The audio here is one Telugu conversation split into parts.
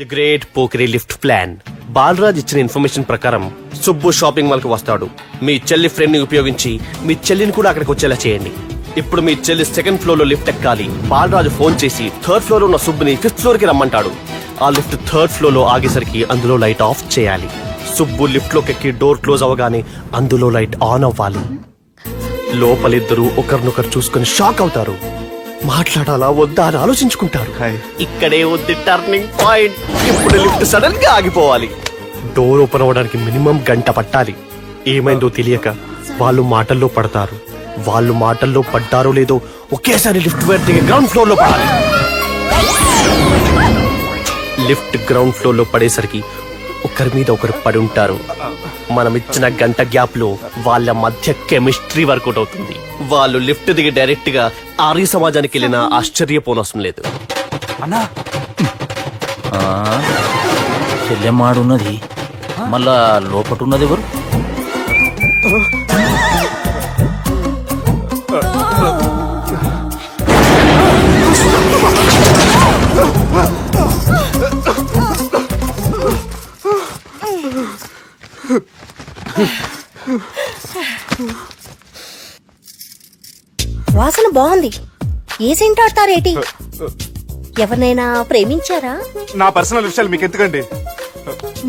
The great Pokiri lift plan. Balraj ఇచ్చిన ఇన్ఫర్మేషన్ ప్రకారం సుబ్బు షాపింగ్ మాల్ కి వస్తాడు. మీ చెల్లి ఫ్రేమ్ ని ఉపయోగించి మీ చెల్లిని కూడా అక్కడికి వచ్చేలా చేయండి. ఇప్పుడు మీ చెల్లి సెకండ్ ఫ్లోర్ లో లిఫ్ట్ ఎక్కాలి. బాలరాజు ఫోన్ చేసి థర్డ్ ఫ్లోర్ లో ఉన్న సుబ్బుని ఫిఫ్త్ ఫ్లోర్ కి రమ్మంటాడు. ఆ లిఫ్ట్ థర్డ్ ఫ్లోర్ లో ఆగేసరికి అందులో లైట్ ఆఫ్ చేయాలి. సుబ్బు లిఫ్ట్ లోకి ఎక్కి డోర్ క్లోజ్ అవగానే అందులో లైట్ ఆన్ అవ్వాలి. లోపలిద్దరూ ఒకరినొకరు చూసుకుని షాక్ అవుతారు. మాట్లాడాలా వద్దా అని ఆలోచించుకుంటారు. ఇక్కడే ఉంది టర్నింగ్ పాయింట్. ఇప్పుడు లిఫ్ట్ సడన్ గా ఆగిపోవాలి. డోర్ ఓపెన్ అవ్వడానికి మినిమం గంట పట్టాలి. ఏమైందో తెలియక వాళ్ళు మాటల్లో పడతారు. వాళ్ళు మాటల్లో పడ్డారో లేదో ఒకేసారి లిఫ్ట్ దిగి గ్రౌండ్ ఫ్లోర్ లో పడాలి. లిఫ్ట్ గ్రౌండ్ ఫ్లోర్ లో పడేసరికి ఒకరి మీద ఒకరు పడి ఉంటారు. మనం ఇచ్చిన గంట గ్యాప్ లో వాళ్ళ మధ్య కెమిస్ట్రీ వర్కౌట్ అవుతుంది. వాళ్ళు లిఫ్ట్ దిగి డైరెక్ట్ గా ఆర్య సమాజానికి వెళ్ళినా ఆశ్చర్యపోనవసరం లేదు. అన్నా చెల్లెమ్మాడున్నది మళ్ళా లోపటున్నది ఎవరు? వాసన బాగుంది. ఏ సెంట్ ఆడతారేటి? ఎవరినైనా ప్రేమించారా? నా పర్సనల్ విషయాలు మీకు ఎందుకండి?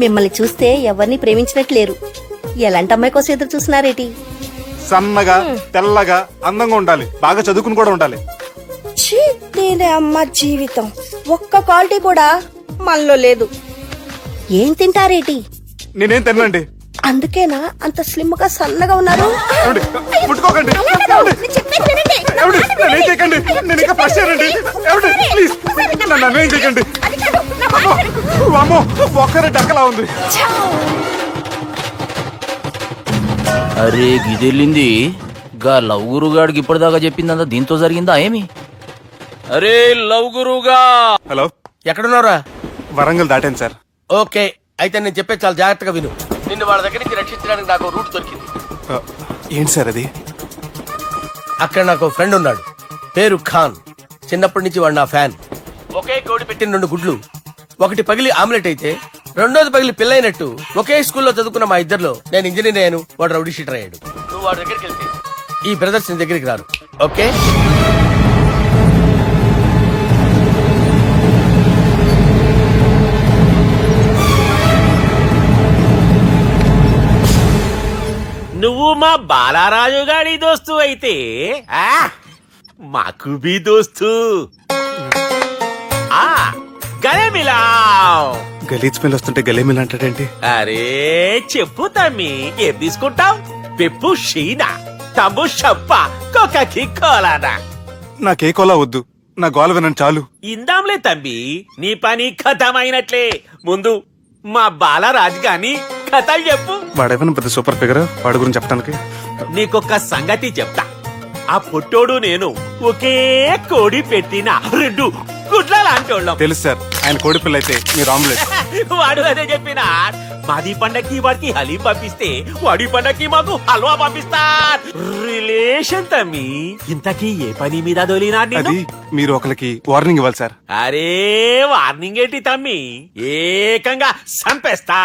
మిమ్మల్ని చూస్తే ఎవరిని ప్రేమించినట్లేరు. ఎలాంటి అమ్మాయి కోసం ఎదురు చూస్తున్నారేటి? సన్నగా తెల్లగా అందంగా ఉండాలి. బాగా చదువుకుని కూడా ఉండాలి. నేనే అమ్మ జీవితం ఒక్క క్వాలిటీ కూడా మనలో లేదు. ఏం తింటారేటి? నేనేం తినండి. అందుకేనా అంత స్లిమ్ గా సన్నగా ఉన్నారు? ముట్టుకోకండి. నేనేం చేయకండి. నేను ఇంకా ఫ్రెష్ అయ్యానండి. ప్లీజ్ నన్ను ఏం చేయకండి. అమ్మో ఒక్కరే డక్కలా ఉంది. అరే గిదెళ్ళింది గా లవ్ గురుగాడికి ఇప్పటిదాకా చెప్పిందంతా దీంతో జరిగిందా ఏమి? అరే లవ్ గురుగా, హలో, ఎక్కడున్నారా? వరంగల్ దాటాను సార్. ఓకే, అయితే నేను చెప్పే చాలా జాగ్రత్తగా విను. నిన్ను వాళ్ళ దగ్గర నుంచి రక్షించడానికి నాకు రూట్ దొరికింది. ఏంటి సార్ అది? అక్కడ నాకు ఫ్రెండ్ ఉన్నాడు, పేరు ఖాన్. చిన్నప్పటి నుంచి వాడు నా ఫ్యాన్. ఒకే కోడి పెట్టిన 2 గుడ్లు, ఒకటి పగిలి ఆమ్లెట్ అయితే రెండోది పగిలి పిల్లైనట్టు ఒకే స్కూల్లో చదువుకున్న మా ఇద్దరిలో నేను ఇంజనీర్ అయ్యాను, వాడు రౌడీ షీటర్ అయ్యాడు. నువ్వు వాడి దగ్గరికి వెళ్తే ఈ బ్రదర్స్ నీ దగ్గరికి రారు. ఓకే? నువ్వు మా బాలారాజు గాడి దోస్తు అయితే మాకు బి దోస్తు. గలీజ్ స్మెల్ వస్తుంటే గలేమిల్ అంటాడేంటి? అరే చెప్పు తమ్మి, ఏం తీసుకుంటావు? పెప్పు షీనా, తమ్ము షప్ప, కొకకి కోలానా? నాకే కోలా వద్దు, నా గోల వినండి చాలు. ఇందాంలే తమ్మి, నీ పని ఖతమైనట్లే. ముందు మా బాలరాజు గాని కథలు చెప్పు. వాడేమైనా పెద్ద సూపర్ ఫిగర్, వాడి గురించి చెప్పడానికి. నీకొక్క సంగతి చెప్తా. ఆ పొట్టోడు నేను ఒకే కోడి పెట్టిన 2 గుడ్ల లాంటోళ్ళం. తెలుసు సార్, ఆయన కోడి పిల్ల అయితే మీరు ఆమ్లెట్. వాడు అదే చెప్పిన. మాది పండక్కి వాడికి హలీం పంపిస్తే వాడి పండక్కి మాకు హల్వా పంపిస్తా. రిలేషన్ తమ్మి. ఇంతకీ ఏ పని మీద దొలినా? అది మీరు ఒకరికి వార్నింగ్ ఇవ్వాలి సార్. అరే వార్నింగ్ ఏంటి తమ్మి, ఏకంగా సంపేస్తా.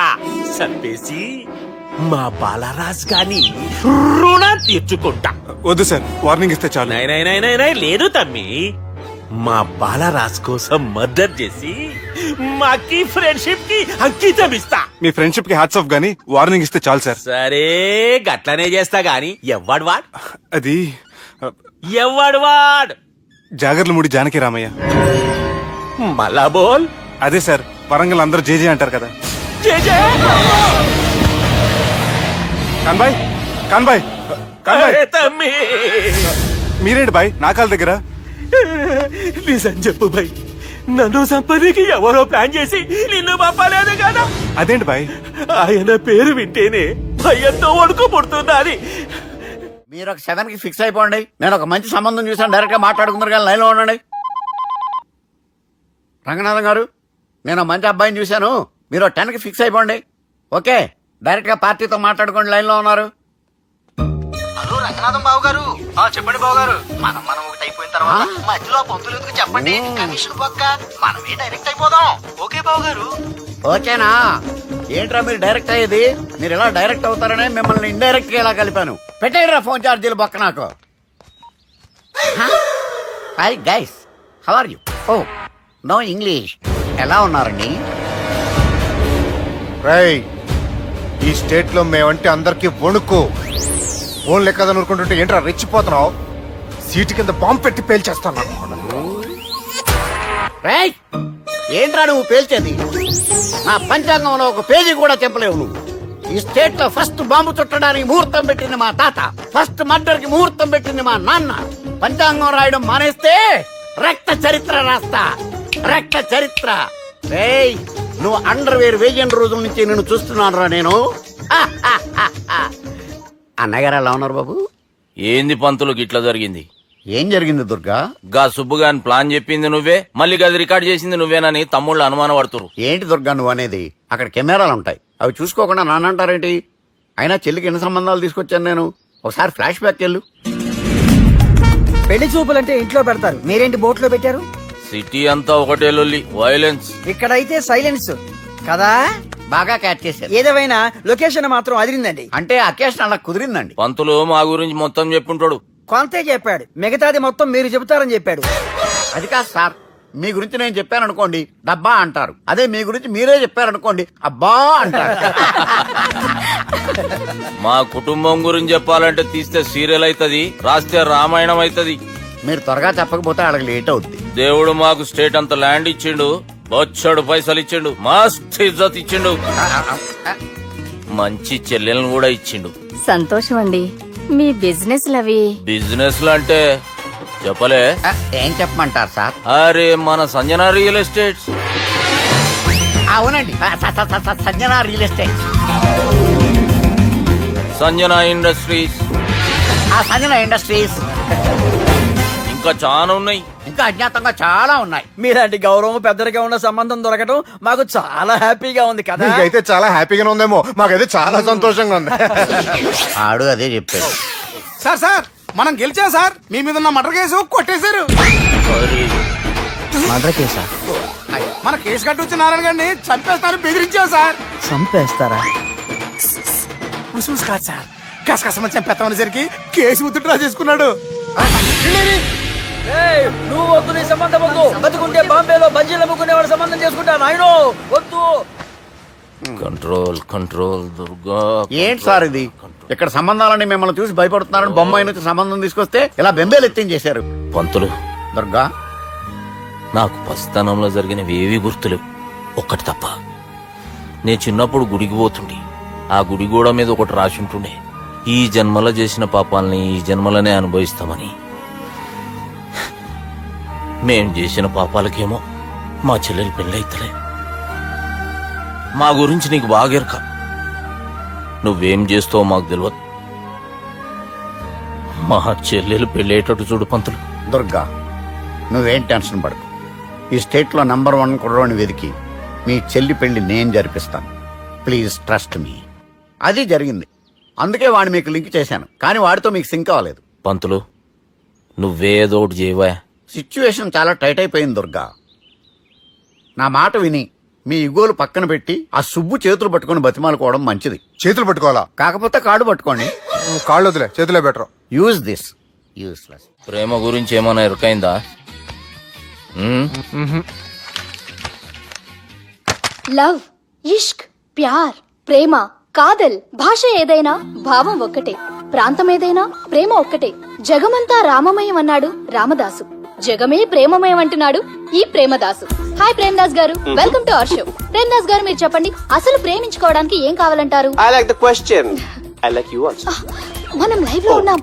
సంపేసి మా బాలరాజ్ గాని రుణం తీర్చుకుంటా. వద్దు సార్, వార్నింగ్ ఇస్తే చాలు. నై లేదు తమ్మి, మా బాలరాజ్ కోసం మర్డర్ చేసి మాకి ఫ్రెండ్షిప్ కి అంకితం ఇస్తా. మీ ఫ్రెండ్షిప్ కి హ్యాట్స్ ఆఫ్ గానీ వార్నింగ్ ఇస్తే చాలు సార్. సరే గట్లనే చేస్తా గాని ఎవ్వడు వాడ్? అది ఎవ్వడు వాడ్? జాగర్లమూడి జానకి రామయ్య. మళ్ళా బోల్. అదే సార్, వరంగల్ అందరూ జేజే అంటారు కదా. కాన్బాయ్, కాన్బాయ్, కాన్బాయ్. తమ్మి మీరేంటి బాయ్ నా కాళ్ళ దగ్గర? నిజం చెప్పు బాయ్, నన్ను సంపదికి ఎవరో ప్లాన్ చేసి నిన్ను పంపలేదు కదా? అదేంటి బాయ్? ఆయన పేరు వింటేనే భయంతో వణుకు పుడుతున్నది. మీరు ఒక 7 కి ఫిక్స్ అయిపోండి. నేను ఒక మంచి సంబంధం చూసాను, డైరెక్ట్ గా మాట్లాడుకుందరు కానీ లైన్ లో ఉండండి. రంగనాథం గారు, నేను మంచి అబ్బాయిని చూశాను, మీరు 10 కి ఫిక్స్ అయిపోండి. ఓకే, డైరెక్ట్ గా పార్టీతో మాట్లాడుకోండి, లైన్ లో ఉన్నారు. హలో రంగనాథం బాబు గారు చెప్పండి బాబు గారు మనం ఒకటి అయిపోయిన తర్వాత మధ్యలో పంతులు ఎందుకు చెప్పండి కమిషన్ పక్క మనమే డైరెక్ట్ అయిపోదాం ఓకే బాబు గారు ఓకేనా ఏంట్రా మీరు డైరెక్ట్ అయ్యేది మీరు ఇలా డైరెక్ట్ అవుతారనే మిమ్మల్ని ఇండైరెక్ట్ గా ఇలా కలిపాను పెట్టేయరా ఫోన్ ఛార్జీలు పక్క నాకు hi guys how are you oh no English ఎలా ఉన్నారండి రేయ్ ఈ స్టేట్ లో మేమంటే అందరికి వణుకు ఫోన్ లెక్క ఊరుకుంటుంటే ఏంట్రా రెచ్చిపోతున్నావు సీటు కింద బాంబు పెట్టి పేల్చేస్తాను రేయ్ ఏంట్రా నువ్వు పేల్చేది నా పంచాంగంలో ఒక పేజీ కూడా చెప్పలేవు నువ్వు ఈ స్టేట్ లో ఫస్ట్ బాంబు చుట్టడానికి ముహూర్తం పెట్టింది మా తాత ఫస్ట్ మర్డర్ కి ముహూర్తం పెట్టింది మా నాన్న పంచాంగం రాయడం మానేస్తే రక్త చరిత్ర రాస్తా రక్త చరిత్ర రేయ్ నువ్వు అండర్ వేర్ వేయని రోజుల నుంచి నిన్ను చూస్తున్నాను రా నేను అన్నగారు ఎలా ఉన్నారు బాబు ఏంది పంతులు గిట్లా జరిగింది? ఏం జరిగింది దుర్గా గా సుబ్బుగాని ప్లాన్ చెప్పింది నువ్వే, మళ్ళీ గది రికార్డ్ చేసింది నువ్వేనని తమ్ముళ్ళు అనుమానం పడుతురు. ఏంటి దుర్గా నువ్వు అనేది అక్కడ కెమెరాలు ఉంటాయి అవి చూసుకోకుండా నాన్నంటారేంటి అయినా చెల్లికి ఎన్ని సంబంధాలు తీసుకొచ్చాను నేను ఒకసారి ఫ్లాష్ బ్యాక్ వెళ్ళు పెళ్లి చూపులంటే ఇంట్లో పెడతారు మీరేంటి బోట్లో పెట్టారు సిటీ అంతా ఒకటే లొల్లి, వైలెన్స్. ఇక్కడైతే సైలెన్స్ కదా బాగా క్యాచ్ చేశారు ఏదేమైనా లొకేషన్ మాత్రం అదిరిందండి అంటే అకేషన్ అలా కుదిరిందండి పంతులు మా గురించి మొత్తం చెప్పుంటాడు. కొంతే చెప్పాడు మిగతాది మొత్తం మీరు చెబుతారని చెప్పాడు అది కాదు సార్ మీ గురించి నేను చెప్పాను అనుకోండి డబ్బా అంటారు అదే మీ గురించి మీరే చెప్పారనుకోండి అబ్బా అంటారు మా కుటుంబం గురించి చెప్పాలంటే తీస్తే సీరియల్ అవుతుంది, రాస్తే రామాయణం అవుతుంది. మీరు త్వరగా చెప్పకపోతే వాళ్ళకి లేట్ అవుద్ది దేవుడు మాకు స్టేట్ అంత ల్యాండ్ ఇచ్చిండు, బొచ్చడు పైసలు ఇచ్చిండు, మస్త్ ఇజ్జత్ ఇచ్చిండు, మంచి చెల్లెలను కూడా ఇచ్చిండు. సంతోషం అండి. మీ బిజినెస్ లవి బిజినెస్ అంటే చెప్పలే. ఏం చెప్పమంటారు సార్ అరే మన సంజన రియల్ ఎస్టేట్స్. అవునండి Sanjana real estate Sanjana industries, Sanjana industries ఇంకా చాలా ఉన్నాయి. ఇంకా అజ్ఞాతంగా చాలా ఉన్నాయి మీలాంటి గౌరవం పెద్దరిగా ఉన్న సంబంధం దొరకడం మాకు చాలా హ్యాపీగా ఉంది కదా మీకైతే చాలా హ్యాపీగానే ఉందేమో మాకైతే చాలా సంతోషంగా ఉంది ఆడు అదే చెప్పాడు సార్ సార్ మనం గెలిచాం సార్ మీ మీద ఉన్న మర్డర్ కేసు కొట్టేశారు మర్డర్ కేసా మన కేసు కట్టి వచ్చిన నారాయణ గారిని చంపేస్తాను బెదిరించాం సార్ చంపేస్తారా చూసి కాదు సార్ కసకసమని చంపేస్తామనేసరికి కేసు ఉద్దుట్రా చేసుకున్నాడు నువ్వు వద్దు నీ సంబంధం వద్దు బతుకుంటే బాంబేలో బంజీలు అమ్ముకునే వాడు సంబంధం చేసుకుంటా నాయనో వద్దు కంట్రోల్ కంట్రోల్ దుర్గా. ఏంటి సార్ ఇది ఇక్కడ సంబంధాలని మిమ్మల్ని చూసి భయపడుతున్నారని బొమ్మాయి నుంచి సంబంధం తీసుకొస్తే ఇలా బెంబేలు ఎత్తించేశారు పంతులు దుర్గా నాకు పసితనంలో జరిగినవి ఏవి గుర్తులేవు, ఒక్కటి తప్ప. నేను చిన్నప్పుడు గుడికి పోతుండే, ఆ గుడి గోడ మీద ఒకటి రాసి ఉంటుండే, ఈ జన్మలో చేసిన పాపాలని ఈ జన్మలనే అనుభవిస్తామని. మేం చేసిన పాపాలకేమో మా చెల్లెలు పెళ్ళైతలే. మా గురించి నీకు బాగెరక, నువ్వేం చేస్తావో మాకు తెలియదు. మా చెల్లెలు పెళ్ళేటట్టు చూడు పంతులు. దుర్గా నువ్వేం టెన్షన్ పడకు ఈ స్టేట్ లో నంబర్ 1 కుర్రోని వెతికి మీ చెల్లి పెళ్లి నేను జరిపిస్తాను ప్లీజ్ ట్రస్ట్ మీ అది జరిగింది అందుకే వాడిని మీకు లింక్ చేశాను కానీ వాడితో మీకు సింక్ అవ్వలేదు పంతులు నువ్వేదో ఒకటి చేయవా. సిచ్యువేషన్ చాలా టైట్ అయిపోయింది దుర్గా నా మాట విని మీ ఇగోలు పక్కన పెట్టి ఆ సుబ్బు చేతులు పట్టుకుని బతిమాలుకోవడం మంచిది చేతులు పట్టుకోవాలా కాకపోతే కాడు పట్టుకోండి కాళ్ళు వదిలే చేతులే బెటర్ యూజ్ దిస్ యూస్లెస్ ప్రేమ గురించి ఏమైనా ఎరకైందా? లవ్, ఇష్క్, ప్యార్, ప్రేమ, కాదల్ భాష ఏదైనా భావం ఒక్కటే, ప్రాంతం ఏదైనా ప్రేమ ఒక్కటే. జగమంతా రామమయం అన్నాడు రామదాసు, జగమే ప్రేమమయం అంటున్నాడు ఈ ప్రేమదాసు. హాయ్ ప్రేమదాస్ గారు, welcome to our show. Premadasa గారు మీరు చెప్పండి, అసలు ప్రేమించుకోవడానికి ఏం కావాలంటారు? I like the question. I like you also. మనం లైవ్ లో ఉన్నాం.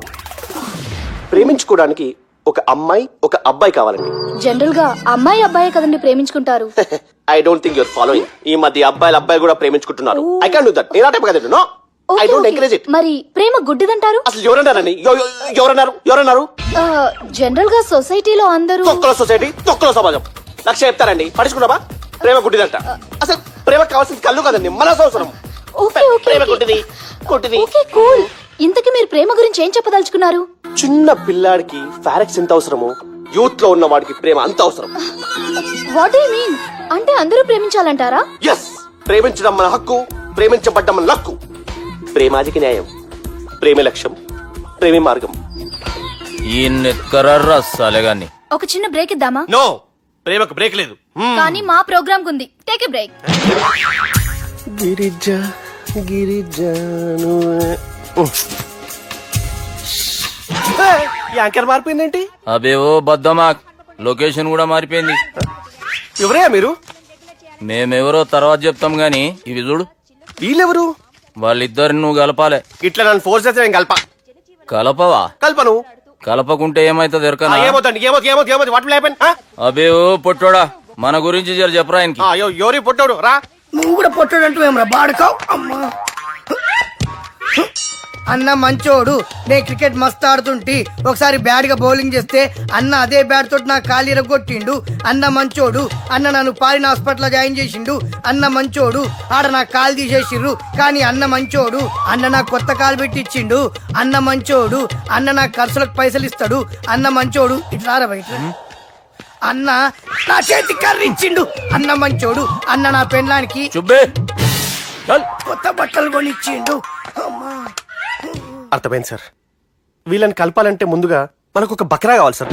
ప్రేమించుకోవడానికి ఒక అమ్మాయి ఒక అబ్బాయి కావాలండి. జనరల్ గా అమ్మాయి అబ్బాయి కదండి ప్రేమించుకుంటారు. I don't think your following. ఈ మధ్య అబ్బాయిలు కూడా ప్రేమించుకుంటున్నారు. I can't do that. నేను ఆ టైప్ కదండి. No, I don't encourage it. మరి ప్రేమ గుడ్డిదంటారు? అసలు ఎవరన్నారండి? ఎవరన్నారు? జనరల్ గా సొసైటీలో అందరూ తొక్కల సొసైటీ, తొక్కల సమాజం లక్ష చెప్తారండి. పట్టించుకున్నావా? ప్రేమ గుడ్డిదంట. అసలు ప్రేమ కావాల్సింది కళ్ళు కదండి, మనసు అవసరం. ఓకే, ఓకే, ప్రేమ ఓకే. గుడ్డిది. Okay, cool. ఇంతకీ మీరు ప్రేమ గురించి ఏం చెప్పదలుచుకున్నారు? చిన్న పిల్లాడికి ఫారెక్స్ ఎంత అవసరమో యూత్ లో ఉన్న వాడికి ప్రేమ అంత అవసరం. What you mean? అంటే అందరూ ప్రేమించాలంటారా? ఎస్, ప్రేమించడం మన హక్కు, ప్రేమించబడ్డం మన లక్కు. ప్రేమాదికి న్యాయం, ప్రేమే లక్ష్యం, ప్రేమే మార్గం. ఈ నెత్కరర్రా సాలెగాన్ని. ఒక చిన్న బ్రేక్ ఇద్దామా? నో, ప్రేమకు బ్రేక్ లేదు. కానీ మా ప్రోగ్రామ్ ఉంది. Take a break. Girija Girija anchor మారిపోయిందేంటి? అబేవో బద్దమాక్, లొకేషన్ కూడా మారిపోయింది. ఎవరయ్యా మీరు? మేమెవరో తర్వాత చెప్తాం గాని ఇవి చూడు. వీళ్ళెవరు? వాళ్ళిద్దరిని నువ్వు కలపాలే. ఇట్లా నన్ను ఫోర్స్ చేస్తే నేను కలపవా? కల్పను. కలపకుంటే ఏమైతుంది ఎరకనా? ఏమవుతుంది వాటి హ్యాపెన్? అబేవో పొట్టోడా, మన గురించి జర చెప్పరా ఆయనకి. ఎవరి పొట్టాడు రా. నువ్వు కూడా పొట్టాడంటూ ఏమరా బాడుకావు? అమ్మా అన్న మంచోడు. నేను క్రికెట్ మస్తు ఆడుతుంటి, ఒకసారి బ్యాట్ గా బౌలింగ్ చేస్తే అన్న అదే బ్యాట్ తోటి నా కాలు ఇరగొట్టిండు. అన్న మంచోడు. అన్న నన్ను పాలిన హాస్పిటల్ జాయిన్ చేసిండు. అన్న మంచోడు. ఆడ నా కాలు తీసేసిర్రు కానీ అన్న మంచోడు. అన్న నాకు కొత్త కాలు పెట్టి ఇచ్చిండు. అన్న మంచోడు. అన్న నాకు ఖర్చులకు పైసలు ఇస్తాడు. అన్న మంచోడు. ఇట్లా బయట అన్న నా చేతి కర్రీ ఇచ్చిండు. అన్న మంచోడు. అన్న నా పెళ్ళానికి చుబ్బే కొత్త బట్టలు కొనిచ్చిండు. అమ్మా అర్థమైంది సార్. వీళ్ళని కలపాలంటే ముందుగా మనకు ఒక బకరా కావాలి సార్.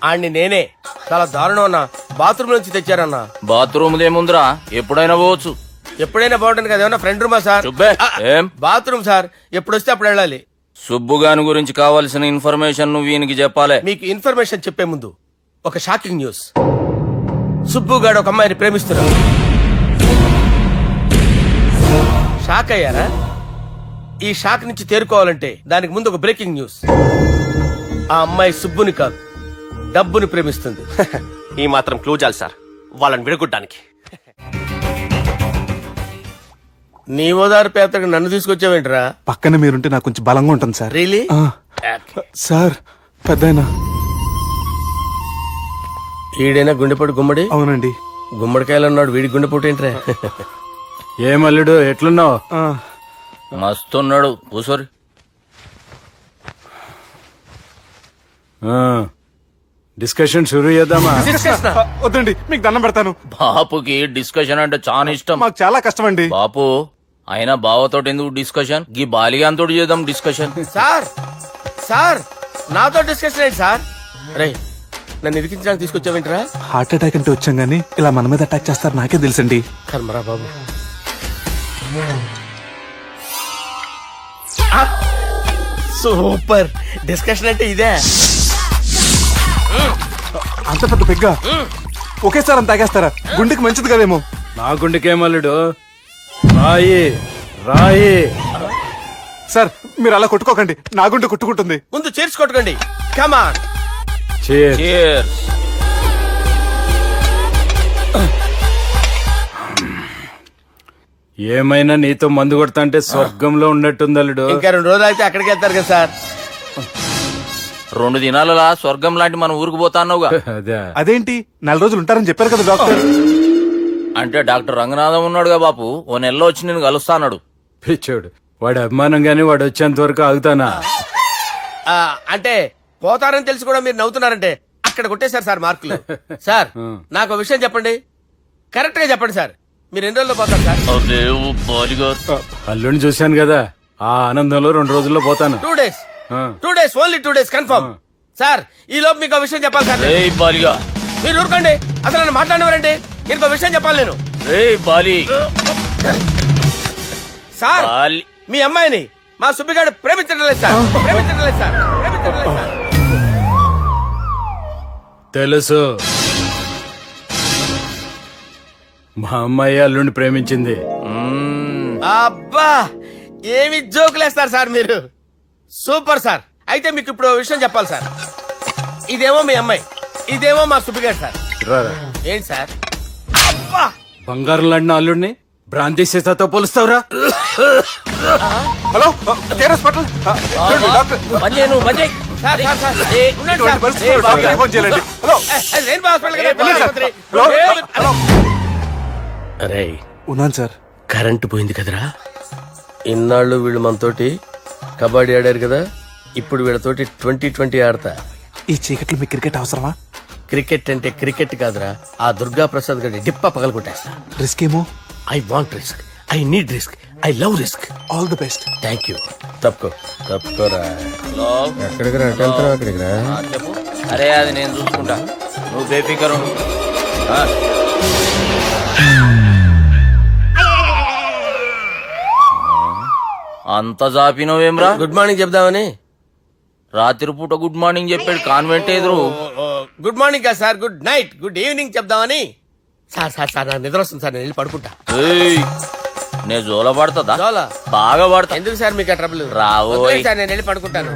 ఆడిని నేనే చాలా దారుణం అన్న. బాత్రూమ్ నుంచి తెచ్చారన్నా. బాత్రూమ్ దేముందిరా, ఎప్పుడైనా పోవచ్చు. ఎప్పుడైనా బాగుంటుంది కదా. ఏమన్నా ఫ్రెండ్ రూమా సార్? చుబ్బే ఏం బాత్రూమ్ సార్, ఎప్పుడు వస్తే అప్పుడు వెళ్ళాలి. సుబ్బుగాని గురించి కావాల్సిన ఇన్ఫర్మేషన్ నువ్వు వీనికి చెప్పాలే. మీకు ఇన్ఫర్మేషన్ చెప్పే ముందు ఒక షాకింగ్ న్యూస్. సుబ్బుగాడు ఒక అమ్మాయిని ప్రేమిస్తున్నాడు. షాక్ అయ్యారా? ఈ షాక్ నుంచి తేరుకోవాలంటే దానికి ముందు ఒక బ్రేకింగ్ న్యూస్. ఆ అమ్మాయి సుబ్బుని కాదు, డబ్బుని ప్రేమిస్తుంది. ఈ మాత్రం క్లూ చాలు సార్ వాళ్ళని విడగొట్టడానికి. నీ ఓదారు పేదకు నన్ను తీసుకొచ్చావేంట్రా? పక్కన మీరుంటే నాకు కొంచెం బలంగా ఉంటుంది సార్. రియలీ? సార్ పెద్దయినా. ఈడైనా గుండెపోటు గుమ్మడి? అవునండి. గుమ్మడికాయలు అన్నాడు, వీడి గుండెపోటు ఏంట్రా? ఏమల్లుడు ఎట్లున్నావు? మస్తున్నాడు కూసోరి. డిస్కషన్ షురూ చేద్దామా? Discussion ఆ? వద్దండి, మీకు దండం పెడతాను. బాపుకి డిస్కషన్ అంటే చాలా ఇష్టం. మాకు చాలా కష్టం అండి. బాపు అయినా బావతోటి ఎందుకు డిస్కషన్? గీ బాలిగాంతోటి చేద్దాం డిస్కషన్. సార్ సార్ నాతో డిస్కషన్ ఏంటి సార్? రే నన్ను ఇరికించడానికి తీసుకొచ్చావేంట్రా? హార్ట్ అటాక్ అంటే వచ్చాం గానీ ఇలా మన మీద అటాక్ చేస్తారు నాకే తెలుసండి. కర్మరా బాబు. సూపర్ డిస్కషన్ అంటే ఇదే. అంత పెద్ద పెగ్గ ఒకేసారి అంత తాగేస్తారా? గుండెకి మంచిది కదేమో. నా గుండెకేమల్లుడు రాయి రాయి. సార్ మీరు అలా కొట్టుకోకండి, నా గుండె కొట్టుకుంటుంది. ముందు చేర్చి కొట్టుకోండి. కమాన్. Cheers. ఏమైనా నీతో మందు కొడతా అంటే స్వర్గంలో ఉన్నట్టుంది అల్లుడు. ఇంకా 2 రోజులు అయితే అక్కడికి వెళ్తారు కదా సార్. 2 దినాలలా స్వర్గం లాంటి మన ఊరికి పోతాన్నావుగా. అదేంటి 4 రోజులు ఉంటారని చెప్పారు కదా డాక్టర్. అంటే డాక్టర్ రంగనాథం ఉన్నాడుగా బాపు, ఓ నెలలో వచ్చి నేను కలుస్తాన్నాడు. పిచ్చోడు, వాడి అభిమానం గాని వాడు వచ్చేంత వరకు ఆగుతానా? అంటే పోతారని తెలిసి కూడా మీరు నవ్వుతున్నారంటే అక్కడ కొట్టేశారు సార్ మార్కులు. సార్ నాకు ఒక విషయం చెప్పండి, కరెక్ట్ గా చెప్పండి సార్. మీరు ఎన్ని రోజుల్లో పోతారు సార్? అల్లుడిని చూశాను కదా, ఆ ఆనందంలో 2 రోజుల్లో పోతాను. 2 days. 2 days, only 2 days confirm. Sir ఈ లోపు మీకు ఒక విషయం చెప్పాలి సార్. బాలిగా మీరు ఊరుకోండి, అసలు నన్ను మాట్లాడేవారండి. నేను ఒక విషయం చెప్పాలి నేను. బాలి సార్ మీ అమ్మాయిని మా సుబ్బిగాడు ప్రేమించడం లేదు సార్. ప్రేమించడం లేదు సార్. ప్రేమించడం లేదు సార్. తెలుసు, మా అమ్మాయి అల్లుడిని ప్రేమించింది. అబ్బా ఏమి జోకులేస్తారు సార్ మీరు. Super sir. అయితే మీకు ఇప్పుడు ఓ విషయం చెప్పాలి సార్. ఇదేమో మీ అమ్మాయి, ఇదేమో మా సుబ్బిగాడు సార్. ఏంటి సార్? అబ్బా బంగారం లాంటి అల్లుడిని భ్రాంతి సీతతో పోలుస్తావురా? Hello hospital sir sir sir ఉండండి సార్. రెయిన్బో హాస్పిటల్ కదా. అరే ఉన్నాను సార్. కరెంటు పోయింది కదరా, ఇన్నాళ్ళు వీళ్ళు మనతోటి కబడ్డీ ఆడారు కదా, ఇప్పుడు వీళ్ళతోటి 2020 ఆడతా. ఈ చీకట్లో మీ క్రికెట్ అవసరమా? క్రికెట్ అంటే క్రికెట్ కాదురా, ఆ దుర్గా ప్రసాద్ గారి డిప్ప పగలగొట్టేస్తా. రిస్క్ ఏమో. I want risk, I need risk, I love risk. All the best. Thank you. తప్పుకోరా. హలో ఎక్కడికి రా? అక్కడికి రా. చెప్పు. అరే అది నేను చూసుకుంటా, నువ్వు బేఫికరు. అంత జాపినవేమ్రా? గుడ్ మార్నింగ్ చెప్దామని. రాత్రి పూట గుడ్ మార్నింగ్ చెప్పాడు కాన్వెంట్ ఎదురు. గుడ్ మార్నింగ్ కాదు sir, good night, good evening చెప్దామని. సార్ సార్ సార్ నాకు నిద్ర వస్తుంది సార్, నేను వెళ్ళి పడుకుంటా. ఏయ్, నే జోల పడుతుందా? జోల? బాగా పడతా. ఎందుకు సార్ మీకు ఆ ట్రబుల్? రావోయ్. వదిలేయ్ సార్, నేను వెళ్ళి పడుకుంటాను.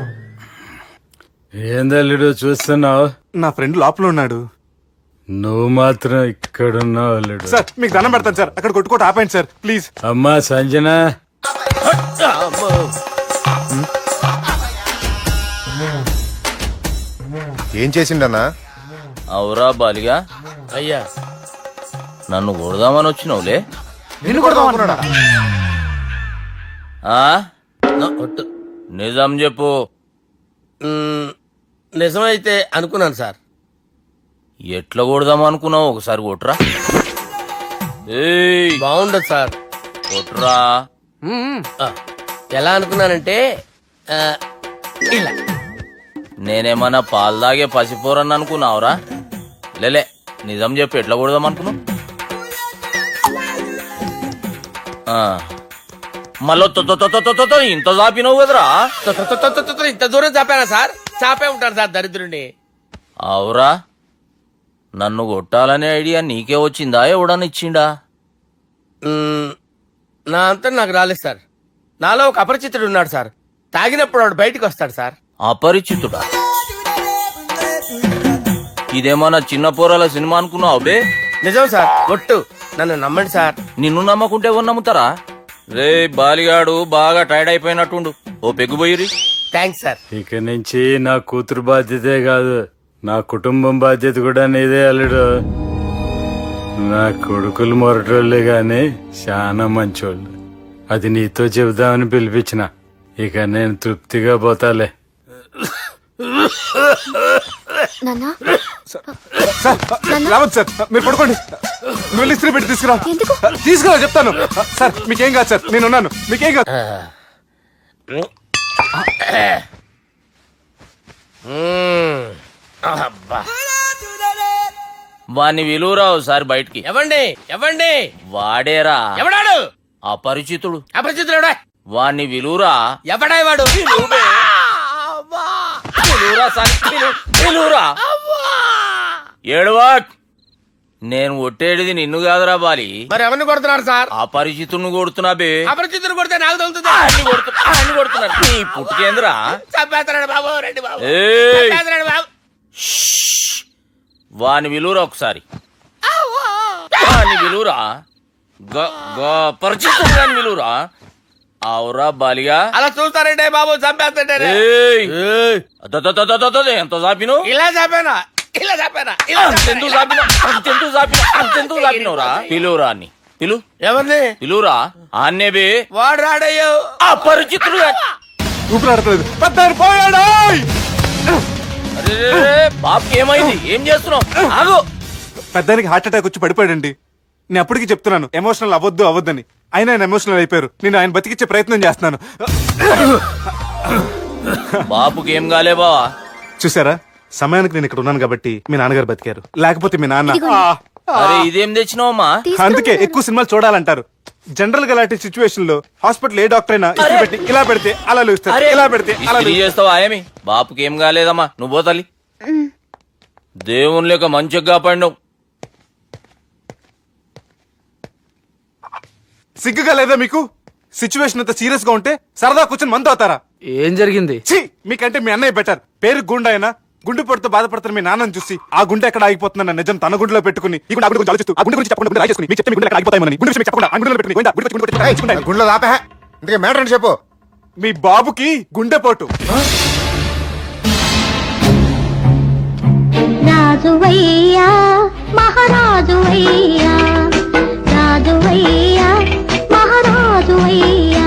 ఏందల్లుడు చూస్తున్నావు? నా ఫ్రెండ్ లోపల ఉన్నాడు. నువ్వు మాత్రం ఇక్కడున్నావు అల్లుడు. సార్ మీకు దండం పెడతాను సార్, అక్కడ కొట్టుకోట ఆపండి సార్ ప్లీజ్. అమ్మా సంజన, అమ్మో. ఏం చేసిండన్నా? అవురా బాలిగా, అయ్యా నన్ను కొడదామని వచ్చినావులే. నిన్ను కొడదాం అనుకున్నాడా? ఆ? ఒట్టు. నిజం చెప్పు. నిజమైతే అనుకున్నాను సార్. ఎట్లా కొడదాం అనుకున్నావు? ఒకసారి కొట్రా. ఏయ్, బాగుండదు సార్. కొట్రా. ఆ, ఎలా అనుకున్నానంటే ఆ, ఇలా. నేనేమన్నా పాలు తాగే పసిపోరని అనుకున్నావురా? లేలే, నిజం చెప్పు, ఎట్లా కొడదాం అనుకున్నావు? మళ్ళీ ఇంత చాపినావు కదరా? ఇంత దూరం చాపానా సార్? చాపే ఉంటాను సార్ దరిద్రుడిని. అవురా, నన్ను కొట్టాలనే ఐడియా నీకే వచ్చిందా? ఎవడని ఇచ్చిండా? నా అంతా నాకు రాలేదు సార్. నాలో ఒక అపరిచితుడు ఉన్నాడు సార్. తాగినప్పుడు వాడు బయటికి వస్తాడు సార్. అపరిచితుడా? ఇదేమన్నా చిన్న పోరాల సినిమా అనుకున్నావు బే? నిజం సార్, ఒట్టు. నన్ను నమ్మండి సార్. నిన్ను నమ్మకుంటే ఎవరు నమ్ముతారా? రే బాలిగాడు బాగా టైర్డ్ అయిపోయినట్టుండు, ఓ పెగ్గుబోయిరి. Thanks sir. ఇక నుంచి నా కూతురు బాధ్యతే కాదు, నా కుటుంబం బాధ్యత కూడా నీదే అల్లుడు. నా కొడుకులు మొరటోళ్ళే గాని చాలా మంచోళ్ళు. అది నీతో చెబుదామని పిలిపించిన. ఇక నేను తృప్తిగా పోతాలే. నాన్నా, సార్ రావద్దు సార్, మీరు పడుకోండి. నువ్వు వెళ్ళి ఇస్త్రీ పెట్టి తీసుకురా. తీసుకురా చెప్తాను. సార్ మీకేం కాదు సార్, నేను ఉన్నాను, మీకేం కాదు. అబ్బా. వాణ్ణి విలువరా ఒకసారి బయటికి. ఎవండి ఎవండి? వాడేరా ఎవడాడు? అపరిచితుడు. అపరిచితుడు ఎవడా? వాణ్ణి విలువరా. ఎవడా వాడు? విలువరా సార్, విలువరా. ఏడవా, నేను కొట్టేడిది నిన్ను కాదురా బాలి. మరి ఎవరిని కొడుతున్నారు సార్? అపరిచితుడిని కొడుతున్నా బే. అపరిచితుడు కొడితే నాకు తగులుతుందా? అన్ని కొడుతున్నారు. నీ పుట్టుకేంద్రా? చంపేస్తున్నాడు బాబు, రండి బాబు. ఏయ్, చంపేస్తున్నాడు బాబు. వాని విలువరా ఒకసారి. వాని విలువరా. పరిచితుడు గాని విలువరా. అవురా బాలిగా. అలా చూస్తారంటే బాబు, చంపేస్తాడే. ఏయ్, ఎంత చాపిను? ఇలా చంపేనా? ఇలా చంపేనా? అంతెందుకు చాపినవురా? పిలువురా అని పిలు. ఎవరిని పిలువురా. ఆన్నే బే. వాడు రాడయ్యో. అపరిచితుడు గాని. ఊపిరాడట్లేదు. పెద్దాయన పోయాడు. బాబుకి ఏమైంది? ఏం చేస్తున్నావు? ఆగు. పెద్దానికి హార్ట్ అటాక్ వచ్చి పడిపోయాడండి. నేను అప్పటికి చెప్తున్నాను ఎమోషనల్ అవ్వద్దని. అయినా ఆయన ఎమోషనల్ అయిపోయారు. నేను ఆయన బతికిచ్చే ప్రయత్నం చేస్తున్నాను. బాబుకి ఏం కాలే బావా? చూసారా, సమయానికి నేను ఇక్కడ ఉన్నాను కాబట్టి మీ నాన్నగారు బతికారు. లేకపోతే మీ నాన్న. అరే ఇదేం తెచ్చినావమ్మా? అందుకే ఎక్కువ సినిమాలు చూడాలంటారు. జనరల్ గా అలాంటి సిచ్యువేషన్ లో హాస్పిటల్ ఏ డాక్టర్ అయినా ఇస్త్రీ పెట్టి ఇలా పెడితే అలా లూస్తారు, ఇలా పెడితే అలా ఇస్త్రీ చేస్తావా ఏమి? బాపుకి ఏం కాలేదమ్మా, నువ్వు పోతల్లి. దేవుని లేక మంచిగా పడినావు. సిగ్గుగా లేదా మీకు? సిచ్యువేషన్ అంత సీరియస్ గా ఉంటే సరదా కూర్చొని మందు అవుతారా? ఏం జరిగింది? ఛీ, మీకంటే మీ అన్నయ్య బెటర్. పేరు గుండె అయినా గుండె పొడితో బాధపడుతున్న మీ నాన్నని చూసి ఆ గుండె ఎక్కడ ఆగిపోతుందన్న నిజం తన గుండెలో పెట్టుకుని ఈ గుండె గురించి ఆలోచిస్తూ ఆ గుండె గురించి చెప్పకుండా గుండె రాజేసుకుని మీకు చెప్తే మీ గుండె ఎక్కడ ఆగిపోతాయని గుండె విషయం చెప్పకుండా ఆ గుండెలో పెట్టుకుని గుండె గుండె గుండెలో ఆపే. ఇందుకే మ్యాటర్ అని చెప్పు. మీ బాబుకి గుండెపోటు. రాజువయ్యా మహారాజువయ్యా, రాజువయ్యా మహారాజువయ్యా.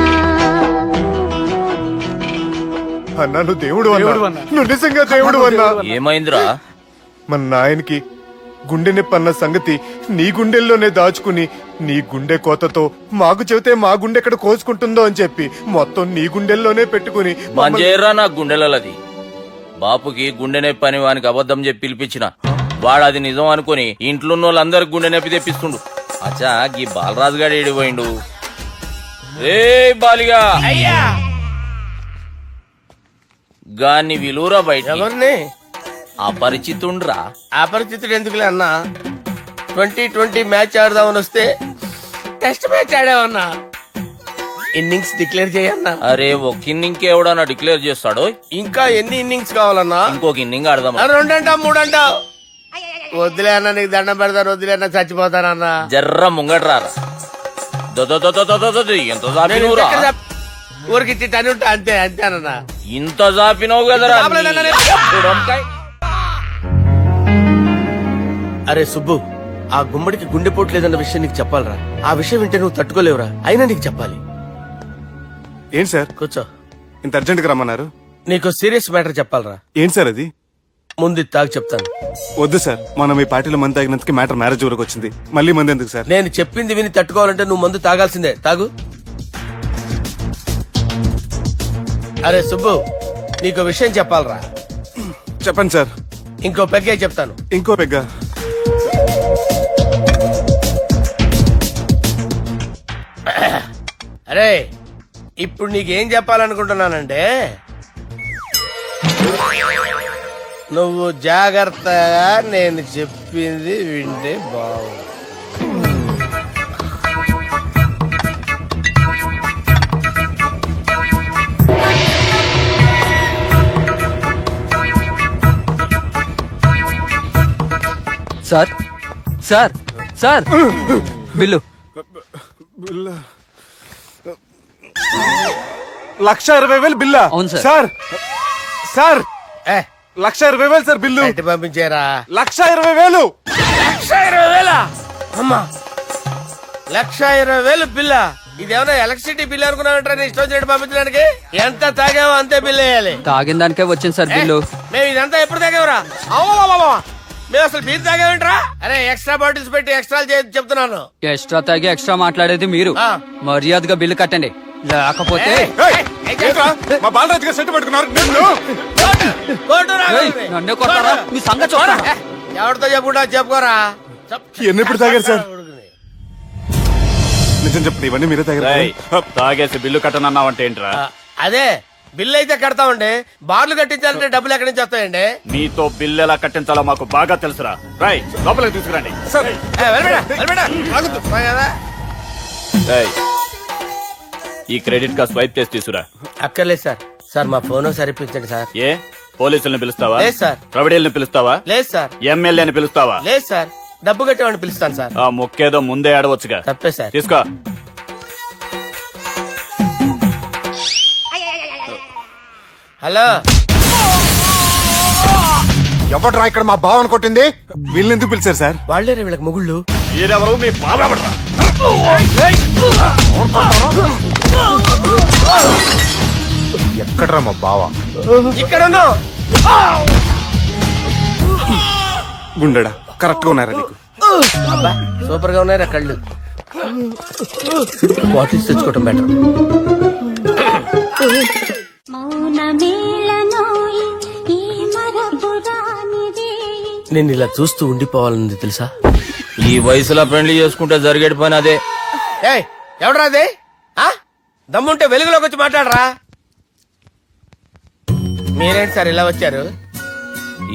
అన్నా నువ్వు దేవుడు అన్నా, నువ్వు నిజంగా దేవుడు అన్నా. ఏమైందిరా? మన నాయనకి గుండె నొప్పి అన్న సంగతి నీ గుండెల్లోనే దాచుకుని నీ గుండె కోతతో మాకు చెబితే మా గుండె ఎక్కడ కోసుకుంటుందో అని చెప్పి మొత్తం నీ గుండెల్లోనే పెట్టుకుని మంజేరా నా గుండెలది. బాపుకి గుండె నొప్పి అని వానికి అబద్ధం చెప్పి పిలిపించిన వాడు అది నిజం అనుకుని ఇంట్లో ఉన్న వాళ్ళందరికి గుండె నొప్పి తెప్పిస్తుండు. అచ్చా గీ బాలరాజు గారు ఏడిపోయిండు. రే బాలిగా అయ్యా గాన్ని విలువరా బయట. ఎవరిని? అపరిచితుండ్రా. అపరిచితుడు ఎందుకులే అన్నా, 2020 మ్యాచ్ ఆడదామని వస్తే టెస్ట్ మ్యాచ్ ఆడామన్నా. ఇన్నింగ్స్ డిక్లేర్ చేయన్నా. అరే ఒక ఇన్నింగ్ ఎవడన్నా డిక్లేర్ చేస్తాడో? ఇంకా ఎన్ని ఇన్నింగ్స్ కావాలన్నా? ఇంకొక ఇన్నింగ్ ఆడదాం. 2 అంటావు 3 అంటావు? వద్దులే అన్న, నీకు దండం పెడతాను, వద్దులే అన్న, చచ్చిపోతానన్నా. జర్ర ముంగట్రా. ఎంత జాపినవురా? ఊరికి టని ఉంటా అంతే అంతేనన్నా. ఇంత జాపినవు కదరా. అరే సుబ్బు, ఆ గుమ్మడికి గుండెపోటు లేదన్న విషయం నీకు చెప్పాలరా. ఆ విషయం వింటే నువ్వు తట్టుకోలేవురా, అయినా నీకు చెప్పాలి. ఏంటి సార్ కూర్చో. ఇంత అర్జెంట్ గా రమ్మన్నారు? నీకు సీరియస్ మ్యాటర్ చెప్పాలరా. ఏంటి సార్ అది? ముందు ఇది తాగు చెప్తాను. వద్దు సార్, మనం ఈ పార్టీలో మంది తాగినందుకు మ్యాటర్ మ్యారేజ్ వరకు వచ్చింది. మళ్ళీ మంది ఎందుకు సార్? నేను చెప్పింది విని తట్టుకోవాలంటే నువ్వు మందు తాగాల్సిందే. తాగు. అరే సుబ్బు, నీకు విషయం చెప్పాలరా. చెప్పండి సార్. ఇంకో పెగ్గే చెప్తాను. ఇంకో పెగ్గ? అరే ఇప్పుడు నీకేం చెప్పాలనుకుంటున్నానంటే, నువ్వు జాగ్రత్తగా నేను చెప్పింది వింటే బాగుంది. Sir sir sir bill. 1,20,000 బిల్లా? అవును సార్. సార్ సార్ ఏ 1,20,000 సార్ బిల్లు. బయట పంపించారా? 1,20,000. 1,20,000? అమ్మా, 1,20,000 బిల్లా? ఇదేమన్నా ఎలక్ట్రిసిటీ బిల్ అనుకున్నామంటారా? నీ ఇష్టం చేయడం పంపించడానికి ఎంత తాగామో అంతే బిల్ వేయాలి. తాగిన దానికే వచ్చింది సార్ బిల్లు. మేము ఇదంతా ఎప్పుడు తాగామరా? మేము అసలు బీర్ తాగామంటరా? అరే ఎక్స్ట్రా బాటిల్స్ పెట్టి ఎక్స్ట్రా చెప్తున్నాను. ఎక్స్ట్రా తాగి ఎక్స్ట్రా మాట్లాడేది మీరు. మర్యాదగా బిల్లు కట్టండి, లేకపోతే మా బాలరాజు గారు సెట్ పట్టుకున్నారు. నన్నే కొడతారా? మీ సంగతి చూడరా? ఎవరితో చెప్పుకుంటా చెప్పుకోరా. ఎన్నెప్పుడు తాగారు సార్? నిజం చెప్పండి, ఇవన్నీ మీరే తాగారు? తాగేసి బిల్లు కట్టనన్నావంటే ఏంట్రా? అదే బిల్లు అయితే కడతామండి, బార్లు కట్టించాలంటే డబ్బులు ఎక్కడి నుంచి వస్తాయండి? నీతో బిల్లు ఎలా కట్టించాలో మాకు బాగా తెలుసురా. రై లోపలికి తీసుకురండి. ఈ క్రెడిట్ కార్డ్ స్వైప్ చేసి తీసుకురా. అక్కర్లేదు సార్. సార్ మా ఫోన్ సరిపించండి సార్. ఏ పోలీసుల్ని పిలుస్తావా? లేదు సార్. ప్రొవిడీల్ని పిలుస్తావా? లేదు సార్. ఎమ్మెల్యేని పిలుస్తావా? లేదు సార్. డబ్బు కట్టేవాడిని పిలుస్తాను సార్. ఆ మొక్కేదో ముందే ఆడవచ్చుగా. తప్పే సార్. తీసుకో. హలో, ఎవడ్రా ఇక్కడ మా బావని కొట్టింది? వీళ్ళని ఎందుకు పిలిచారు సార్? వాళ్ళే వీళ్ళకి మొగుళ్ళు. మీరెవరు? మీ బాబా. ఎక్కడ్రా మా బావ? ఇక్కడ ఉన్నావు. గుండెడా కరెక్ట్ గా ఉన్నారా నీకు? అబ్బా సూపర్ గా ఉన్నారా కళ్ళు. బాటిల్స్ తెచ్చుకోవటం బెటర్. నేను ఇలా చూస్తూ ఉండిపోవాలని తెలుసా? ఈ వయసులో పెళ్లి చేసుకుంటే జరిగేటి పని అదే. ఏయ్ ఎవడరా అదే? దమ్ముంటే వెలుగులోకి వచ్చి మాట్లాడరా. మీరేంటి సార్ ఇలా వచ్చారు?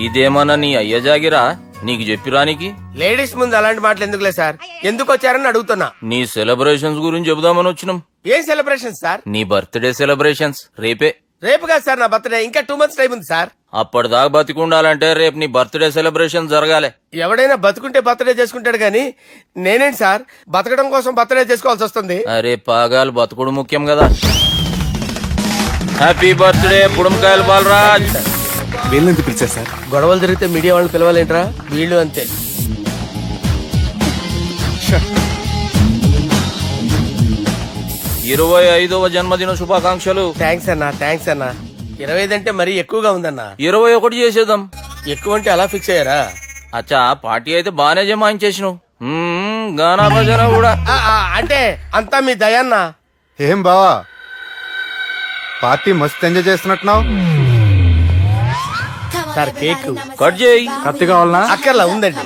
ఇదేమన్నా నీ అయ్య జాగిరా నీకు చెప్పిరానికి? లేడీస్ ముందు అలాంటి మాటలు ఎందుకులే సార్, ఎందుకు వచ్చారని అడుగుతున్నా. నీ సెలబ్రేషన్స్ గురించి చెబుదామని వచ్చినాం. ఏం సెలబ్రేషన్ సార్? నీ బర్త్డే సెలబ్రేషన్స్ రేపే. రేపు కాదు సార్ నా బర్త్డే, ఇంకా 2 months టైం ఉంది సార్. అప్పటిదాకా బతికుండాలంటే రేపు నీ బర్త్డే సెలబ్రేషన్ జరగాలి. ఎవడైనా బతుకుంటే బర్త్డే చేసుకుంటాడు గానీ నేనేంటి సార్ బతకడం కోసం బర్త్డే చేసుకోవాల్సి వస్తుంది? అరే పాగాలు బతుకుడు ముఖ్యం కదా. హ్యాపీ బర్త్డే పుడుమకాయలు బాలరాజ్. వీళ్ళని ఎందుకు పిలిచారు సార్? గొడవలు జరిగితే మీడియా వాళ్ళని పిలవాలేంట్రా? వీళ్ళు అంతే. 25వ జన్మదిన శుభాకాంక్షలు. థ్యాంక్స్ అన్నా, థ్యాంక్స్ అన్నా. 25 అంటే మరీ ఎక్కువగా ఉందన్నా. 21 చేసేద్దాం. ఎక్కువ అంటే అలా ఫిక్స్ అయ్యారా? అచ్చా పార్టీ అయితే బానే జమాయించేసినావు. గానా భజన కూడా. అంటే అంతా మీ దయన్నా. ఏం బావా పార్టీ మస్తు ఎంజాయ్ చేస్తున్నట్టున్నావు. సార్ కేక్ కట్ చేయి. కత్తి కావాలనా? అక్కర్లా ఉందండి.